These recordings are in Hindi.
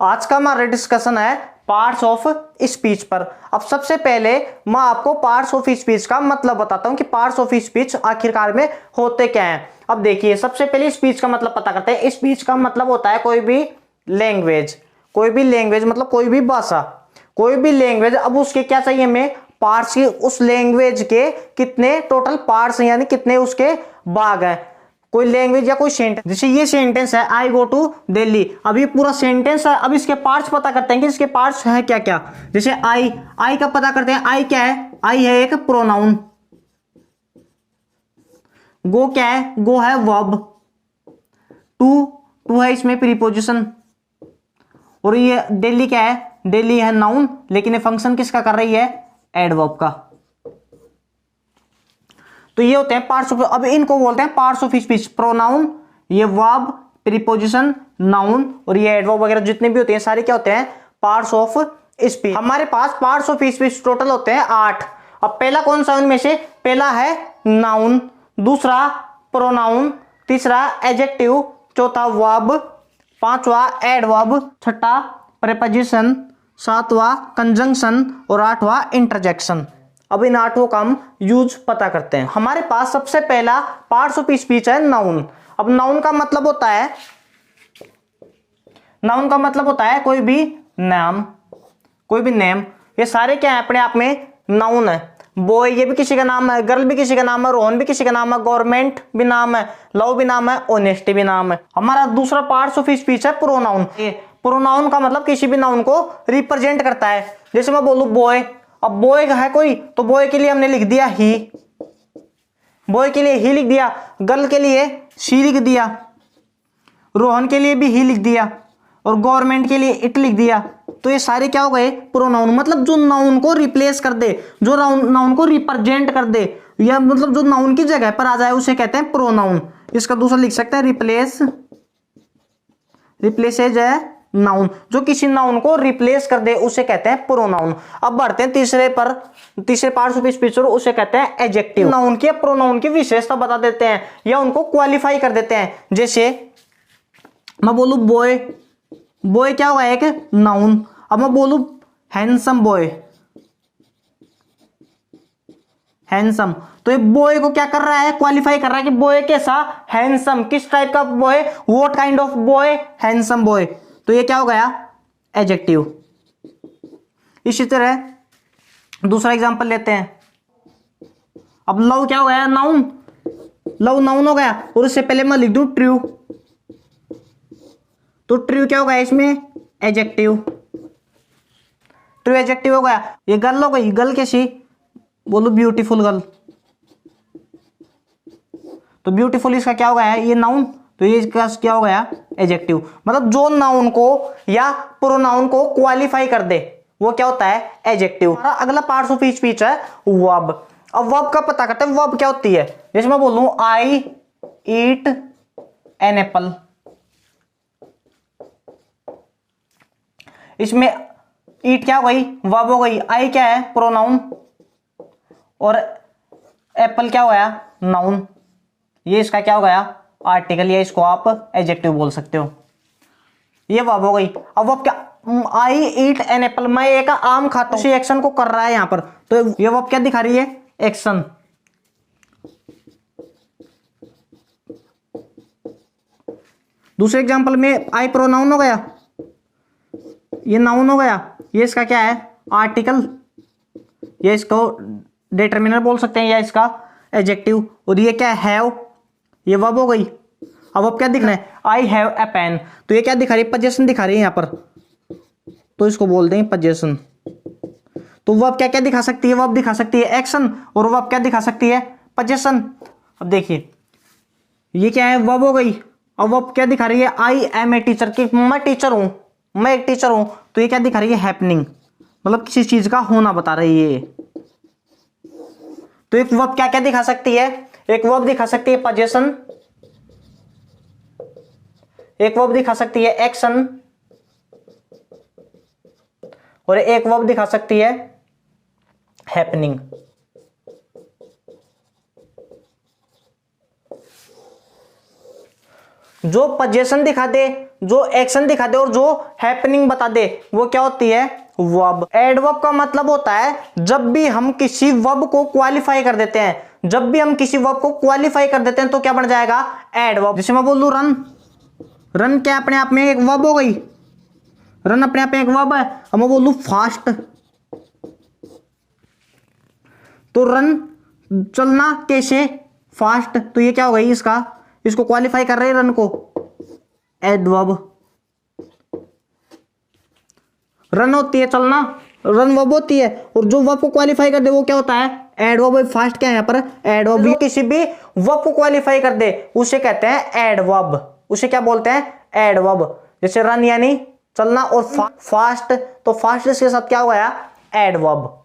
आज का हमारा डिस्कशन है पार्ट्स ऑफ स्पीच पर। अब सबसे पहले मैं आपको पार्ट्स ऑफ स्पीच का मतलब बताता हूं कि पार्ट्स ऑफ स्पीच आखिरकार में होते क्या हैं। अब देखिए, सबसे पहले स्पीच का मतलब पता करते हैं। स्पीच का मतलब होता है कोई भी लैंग्वेज, मतलब कोई भी भाषा, कोई भी लैंग्वेज। अब उसके क्या चाहिए हमें, पार्ट्स की। उस लैंग्वेज के कितने टोटल पार्ट्स हैं, यानी कितने उसके भाग हैं। कोई लैंग्वेज या कोई सेंटेंस, जैसे ये सेंटेंस है आई गो टू दिल्ली। अब ये पूरा सेंटेंस है। अब इसके पार्ट्स पता करते हैं कि इसके पार्ट्स हैं क्या क्या। जैसे आई का पता करते हैं। आई क्या है, आई है एक प्रोनाउन। गो क्या है, गो है वर्ब। टू है इसमें प्रीपोजिशन। और ये दिल्ली क्या है, दिल्ली है नाउन, लेकिन ये फंक्शन किसका कर रही है, एडवर्ब का। तो ये होते हैं पार्ट्स ऑफ। अब इनको बोलते हैं पार्ट्स ऑफ स्पीच। प्रोनाउन, ये वर्ब, प्रीपोजिशन, नाउन और ये एडवर्ब वगैरह जितने भी होते हैं सारे क्या होते हैं, पार्ट्स ऑफ स्पीच। हमारे पास पार्ट्स ऑफ स्पीच टोटल होते हैं 8। अब पहला कौन सा उनमें से, पहला है नाउन, दूसरा प्रोनाउन, तीसरा एडजेक्टिव, चौथा वर्ब, पांचवा एडवर्ब, छठा प्रीपोजिशन, सातवां कंजंक्शन और आठवां इंटरजेक्शन। अब इन आठों का हम यूज पता करते हैं। हमारे पास सबसे पहला पार्ट्स ऑफ स्पीच है नाउन। अब नाउन का मतलब होता है, नाउन का मतलब होता है कोई भी नाम, कोई भी नेम। ये सारे क्या है, अपने आप में नाउन है। बॉय ये भी किसी का नाम है, गर्ल भी किसी का नाम है, रोहन भी किसी का नाम है, गवर्नमेंट भी नाम है, लव भी नाम है, ऑनेस्टी भी नाम है। हमारा दूसरा पार्ट्स ऑफ स्पीच है प्रोनाउन। प्रोनाउन का मतलब किसी भी नाउन को रिप्रेजेंट करता है। जैसे मैं बोलूं बॉय, अब बॉय है कोई, तो बॉय के लिए हमने लिख दिया ही, बॉय के लिए ही लिख दिया, गर्ल के लिए शी लिख दिया, रोहन के लिए भी ही लिख दिया और गवर्नमेंट के लिए इट लिख दिया। तो ये सारे क्या हो गए, प्रोनाउन। मतलब जो नाउन को रिप्लेस कर दे, जो नाउन को रिप्रेजेंट कर दे, या मतलब जो नाउन की जगह पर आ जाए उसे कहते हैं प्रोनाउन। इसका दूसरा लिख सकते हैं रिप्लेसेज है नाउन। जो किसी नाउन को रिप्लेस कर दे उसे कहते हैं प्रोनाउन। अब बढ़ते हैं तीसरे पार्ट्स ऑफ स्पीच, उसे कहते हैं एडजेक्टिव। नाउन की प्रोनाउन की विशेषता बता देते हैं या उनको क्वालिफाई कर देते हैं। जैसे मैं बोलूं बॉय, बॉय क्या होगा, एक नाउन। अब मैं बोलूं हैंडसम बॉय, हैंडसम, तो ये बॉय को क्या कर रहा है, क्वालिफाई कर रहा है कि बॉय कैसा, हैंडसम। किस टाइप का boy, what kind of boy, handsome boy. तो ये क्या हो गया, एडजेक्टिव। इसी तरह दूसरा एग्जांपल लेते हैं। अब लव क्या हो गया, नाउन, लव नाउन हो गया। और उससे पहले मैं लिख दूं ट्रू, तो ट्रू क्या हो गया इसमें, एडजेक्टिव। ट्रू एडजेक्टिव हो गया। ये गर्ल हो गई, गर्ल कैसी, बोलो ब्यूटीफुल गर्ल, तो ब्यूटीफुल इसका क्या हो गया, ये नाउन, तो ये इसका क्या हो गया, एडजेक्टिव। मतलब जो नाउन को या प्रोनाउन को क्वालिफाई कर दे वो क्या होता है, एडजेक्टिव। अगला पार्ट्स ऑफ स्पीच है वर्ब। अब वर्ब का पता करते हैं, वर्ब क्या होती है। जैसे मैं बोलूं आई ईट एन एप्पल, इसमें ईट क्या हो गई, वर्ब हो गई, आई क्या है प्रोनाउन और एप्पल क्या हो गया, नाउन। ये इसका क्या हो गया, आर्टिकल, या इसको आप एडजेक्टिव बोल सकते हो। ये वर्ब हो गई। अब वर्ब क्या, आई ईट एन एप्पल, मैं एक आम खाता हूं, एक्शन को कर रहा है यहां पर, तो ये वर्ब क्या दिखा रही है, एक्शन। दूसरे एग्जांपल में आई प्रोनाउन हो गया, ये नाउन हो गया, ये इसका क्या है, आर्टिकल, ये इसको डिटरमिनर बोल सकते हैं या इसका एडजेक्टिव। और ये क्या है, हैव, ये वर्ब हो गई। अब अब क्या दिखना है, आई हैव ए पेन, तो ये क्या दिखा रही है, पोजीशन दिखा रही है यहां पर, तो इसको बोल देंगे पोजीशन। तो वर्ब क्या क्या दिखा सकती है, वर्ब दिखा सकती है एक्शन, और वर्ब क्या दिखा सकती है, पोजीशन। अब देखिए ये क्या है, वर्ब हो गई। अब वर्ब क्या दिखा रही है, आई एम ए टीचर, कि मैं टीचर हूं, मैं एक टीचर हूं, तो ये क्या दिखा रही है, हैपनिंग, मतलब किसी चीज का होना बता रही है। तो एक वर्ब क्या क्या दिखा सकती है, एक वर्ब दिखा सकती है पोजीशन, एक वर्ब दिखा सकती है एक्शन, और एक वर्ब दिखा सकती है हैपनिंग। जो पोजीशन दिखा दे जो एक्शन दिखा दे और जो हैपनिंग बता दे वो क्या होती है, वर्ब। एडवर्ब का मतलब होता है जब भी हम किसी वर्ब को क्वालिफाई कर देते हैं, जब भी हम किसी वर्ब को क्वालिफाई कर देते हैं तो क्या बन जाएगा, एडवर्ब। जैसे मैं बोल दूं रन, रन क्या अपने आप में एक वर्ब हो गई, रन अपने आप में एक वर्ब है। अब मैं बोल दूं फास्ट, तो रन चलना कैसे, फास्ट, तो ये क्या हो गई, इसका इसको क्वालिफाई कर रहे हैं रन को, एडवर्ब। रन होती है चलना, रन वर्ब होती है, और जो वर्ब को क्वालिफाई कर दे वो क्या होता है, एडवर्ब। फास्ट क्या है यहाँ पर, एडवर्ब। किसी भी वर्ब को क्वालिफाई कर दे उसे कहते हैं एडवर्ब, उसे क्या बोलते हैं, एडवर्ब। जैसे रन यानी चलना, और फास्ट, तो फास्ट इसके साथ क्या हो गया, एडवर्ब।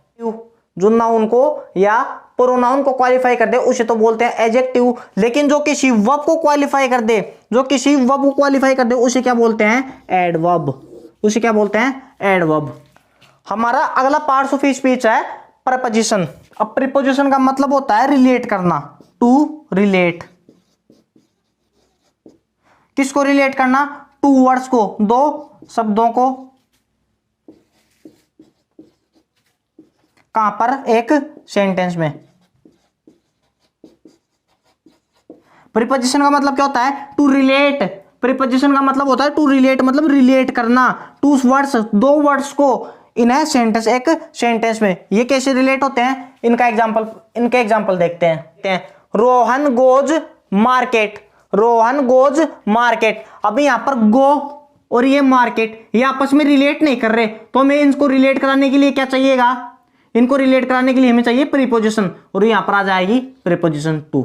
जो नाउन को या प्रोनाउन को क्वालिफाई कर दे उसे तो बोलते हैं एडजेक्टिव। लेकिन जो किसी वर्ब को क्वालिफाई कर दे, जो किसी वर्ब को क्वालिफाई कर दे उसे क्या बोलते हैं, एडवर्ब, उसे क्या बोलते हैं, एडवर्ब। हमारा अगला पार्ट्स ऑफ स्पीच है प्रपोजिशन। अब प्रीपोजिशन का मतलब होता है रिलेट करना, टू रिलेट। किसको रिलेट करना, टू वर्ड्स को, दो शब्दों को, कहां पर, एक सेंटेंस में। प्रीपोजिशन का मतलब क्या होता है, टू रिलेट। प्रीपोजिशन का मतलब होता है टू रिलेट, मतलब रिलेट करना, टू वर्ड्स, दो वर्ड्स को इन ए सेंटेंस, एक सेंटेंस में। ये कैसे रिलेट होते हैं, इनके एग्जांपल देखते हैं। Rohan goes market, Rohan goes market. अभी यहां पर गो और ये मार्केट, ये आपस में रिलेट नहीं कर रहे, तो हमें इनको रिलेट कराने के लिए क्या चाहिएगा, इनको रिलेट कराने के लिए हमें चाहिए प्रीपोजिशन, और यहां पर आ जाएगी प्रीपोजिशन टू।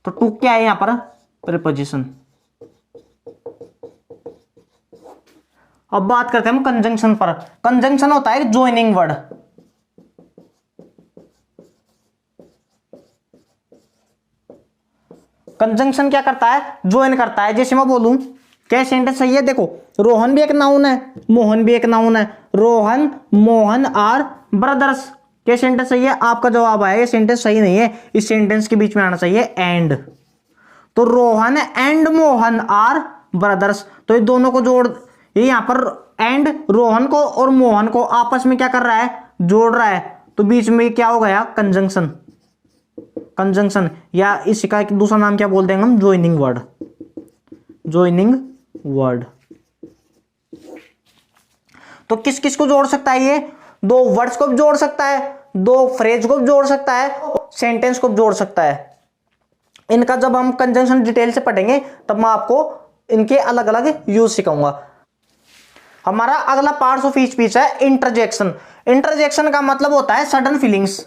तो टू क्या है यहां पर, प्रीपोजिशन। अब बात करते हैं हम कंजंक्शन पर। कंजंक्शन होता है ज्वाइनिंग वर्ड। कंजंक्शन क्या करता है, ज्वाइन करता है। जैसे मैं बोलूं, क्या सेंटेंस सही है, देखो रोहन भी एक नाउन है, मोहन भी एक नाउन है, रोहन मोहन आर ब्रदर्स। क्या सेंटेंस सही है, आपका जवाब आया ये सेंटेंस सही नहीं है, इस सेंटेंस के बीच में आना चाहिए एंड। तो Rohan and Mohan are brothers, तो ये दोनों को जोड़, ये यहां पर एंड रोहन को और मोहन को आपस में क्या कर रहा है, जोड़ रहा है, तो बीच में क्या हो गया, कंजंक्शन। कंजंक्शन, या इसका एक दूसरा नाम क्या बोल देंगे हम, ज्वाइनिंग वर्ड, ज्वाइनिंग वर्ड। तो किस किस को जोड़ सकता है ये, दो वर्ड्स को भी जोड़ सकता है, दो फ्रेज को भी जोड़ सकता है, सेंटेंस को भी जोड़ सकता है। इनका जब हम कंजंक्शन डिटेल से पढ़ेंगे तब मैं आपको इनके अलग अलग यूज सिखाऊंगा। हमारा अगला पार्ट्स ऑफ स्पीच है इंटरजेक्शन। इंटरजेक्शन का मतलब होता है sudden feelings.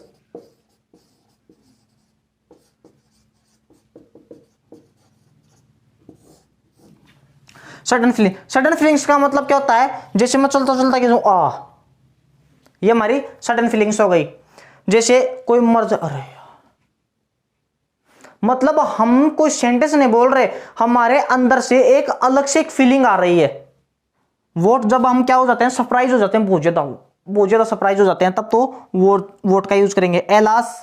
Sudden feeling, sudden feelings का मतलब क्या होता है, जैसे मैं चलता चलता कहूं ये हमारी सडन फीलिंग्स हो गई। जैसे कोई मर जा, अरे मतलब हम कोई सेंटेंस नहीं बोल रहे, हमारे अंदर से एक अलग से एक फीलिंग आ रही है। वोट जब हम क्या हो जाते हैं, सरप्राइज हो जाते हैं, बहुत ज्यादा सरप्राइज हो जाते हैं, तब तो वोट का यूज करेंगे। एलास,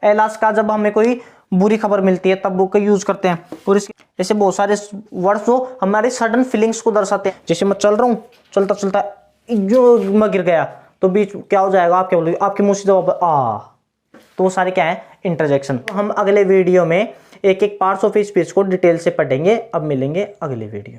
एलास का जब हमें कोई बुरी खबर मिलती है तब वो का यूज करते हैं। और इसके ऐसे बहुत सारे वर्ड्स जो हमारी सडन फीलिंग्स को दर्शाते हैं। जैसे मैं चल रहा हूं, चलता चलता जो मैं गिर गया, तो बीच क्या हो जाएगा, आप क्या बोलोगे, आपके मुंह से जवाब तो वो सारे क्या है, इंटरजेक्शन। हम अगले वीडियो में एक एक पार्ट्स ऑफ स्पीच को डिटेल से पढ़ेंगे। अब मिलेंगे अगले वीडियो।